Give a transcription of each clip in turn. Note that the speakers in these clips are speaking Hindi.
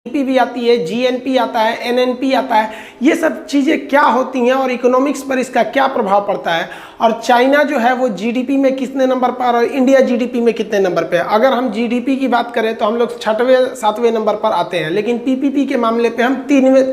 जीडीपी भी आती है, जीएनपी आता है, एनएनपी आता है। ये सब चीज़ें क्या होती हैं और इकोनॉमिक्स पर इसका क्या प्रभाव पड़ता है, और चाइना जो है वो जीडीपी में कितने नंबर पर और इंडिया जीडीपी में कितने नंबर पे है। अगर हम जीडीपी की बात करें तो हम लोग 6वें 7वें नंबर पर आते हैं, लेकिन पीपीपी के मामले पे हम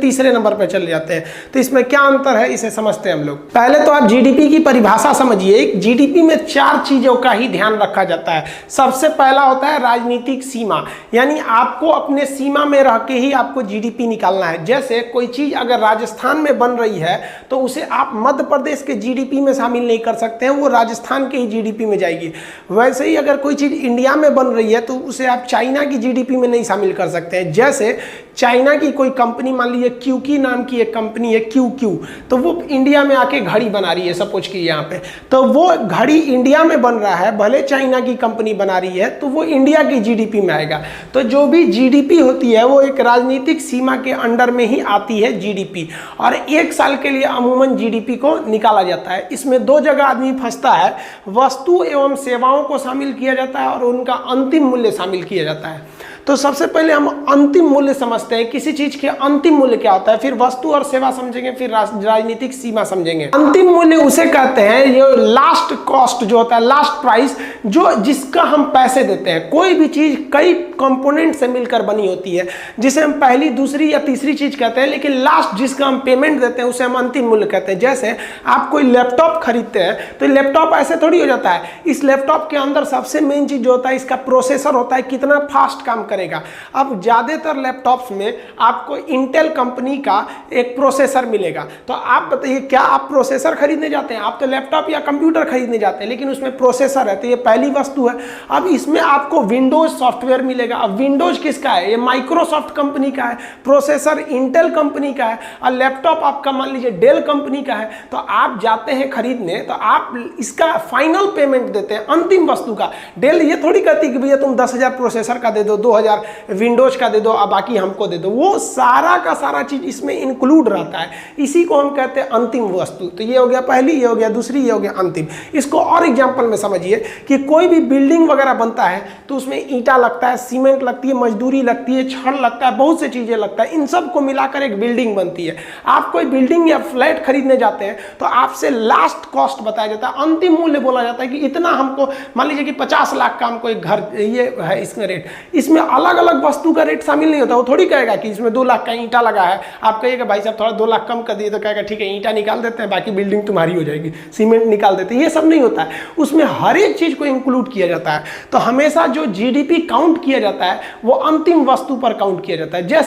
तीसरे नंबर पर चले जाते हैं। तो इसमें क्या अंतर है, इसे समझते हैं हम लोग। पहले तो आप जीडीपी की परिभाषा समझिए। जीडीपी में 4 चीज़ों का ही ध्यान रखा जाता है। सबसे पहला होता है राजनीतिक सीमा, यानी आपको अपने सीमा में रह के ही आपको जीडीपी निकालना है। जैसे कोई चीज अगर राजस्थान में बन रही है तो उसे आप मध्य प्रदेश के जीडीपी में शामिल नहीं कर सकते हैं, वो राजस्थान के ही जीडीपी में जाएगी। वैसे ही अगर कोई चीज इंडिया में बन रही है तो उसे आप चाइना की जीडीपी में नहीं शामिल कर सकते हैं। जैसे चाइना की कोई कंपनी, मान लीजिए क्यूकी नाम की एक कंपनी है, क्यू, तो वो इंडिया में आके घड़ी बना रही है, सपोज की यहाँ पे, तो वो घड़ी इंडिया में बन रहा है, भले चाइना की कंपनी बना रही है, तो वो इंडिया की जीडीपी में आएगा। तो जो भी जीडीपी होती है वो एक राजनीतिक सीमा के अंडर में ही आती है जीडीपी, और 1 साल के लिए अमूमन जीडीपी को निकाला जाता है। इसमें 2 जगह आदमी फंसता है, वस्तु एवं सेवाओं को शामिल किया जाता है और उनका अंतिम मूल्य शामिल किया जाता है। तो सबसे पहले हम अंतिम मूल्य समझते हैं, किसी चीज के अंतिम मूल्य क्या होता है, फिर वस्तु और सेवा समझेंगे, फिर राजनीतिक सीमा समझेंगे। अंतिम मूल्य उसे कहते हैं, ये लास्ट कॉस्ट जो होता है, लास्ट प्राइस, जो जिसका हम पैसे देते हैं। कोई भी चीज कई कंपोनेंट से मिलकर बनी होती है, जिसे हम पहली, दूसरी या तीसरी चीज कहते हैं, लेकिन लास्ट जिसका हम पेमेंट देते हैं उसे हम अंतिम मूल्य कहते हैं। जैसे आप कोई लैपटॉप खरीदते हैं तो लैपटॉप ऐसे थोड़ी हो जाता है, इस लैपटॉप के अंदर सबसे मेन चीज जो होता है इसका प्रोसेसर होता है, कितना फास्ट काम करेगा। अब ज्यादातर लैपटॉप्स में आपको इंटेल कंपनी का एक प्रोसेसर मिलेगा। तो आप बताइए, क्या आप प्रोसेसर खरीदने जाते हैं? आप तो लैपटॉप या कंप्यूटर खरीदने जाते हैं, लेकिन उसमें प्रोसेसर है, तो ये पहली वस्तु है। अब इसमें आपको विंडोज सॉफ्टवेयर मिलेगा। अब विंडोज किसका है? ये माइक्रोसॉफ्ट कंपनी का है, प्रोसेसर इंटेल कंपनी का है, और लैपटॉप आपका मान लीजिए डेल कंपनी का है। तो आप जाते हैं खरीदने, तो आप इसका फाइनल पेमेंट देते हैं, अंतिम वस्तु का। डेल ये थोड़ी कहती कि भैया तुम 10,000 प्रोसेसर का दे दो, 2,000 विंडोज का दे दो, अब बाकी हमको दे दो। वो सारा का सारा चीज इसमें इंक्लूड रहता है। इसी को हम कहते हैं अंतिम वस्तु। तो ये हो गया पहली, ये हो गया दूसरी, ये हो गया अंतिम। इसको और एग्जांपल में समझिए कि कोई भी बिल्डिंग वगैरह बनता है तो उसमें ईंटा लगता है, सीमेंट लगती है, मजदूरी लगती है, छड़ लगता है, बहुत से चीजें लगता है। इन सब को मिलाकर एक बिल्डिंग बनती है। आप कोई बिल्डिंग या फ्लैट खरीदने जाते हैं तो आपसे लास्ट कॉस्ट बताया जाता है, अंतिम मूल्य बोला जाता है कि इतना हमको, मान लीजिए कि 50 लाख का हमको एक घर, ये है इसका रेट। इसमें अलग अलग वस्तु का रेट शामिल नहीं होता। वो थोड़ी कहेगा कि इसमें 2 लाख का ईंटा लगा है, आप कहिएगा भाई साहब थोड़ा 2 लाख कम कर दिए, तो कहेगा ठीक है ईंटा निकाल देते हैं, बाकी बिल्डिंग तुम्हारी हो जाएगी, सीमेंट निकाल देते हैं। ये सब नहीं होता है, उसमें हर एक चीज को इंक्लूड किया जाता है। तो हमेशा जो जीडीपी काउंट किया जाता है वो अंतिम वस्तु पर काउंट किया जाता है। जैसे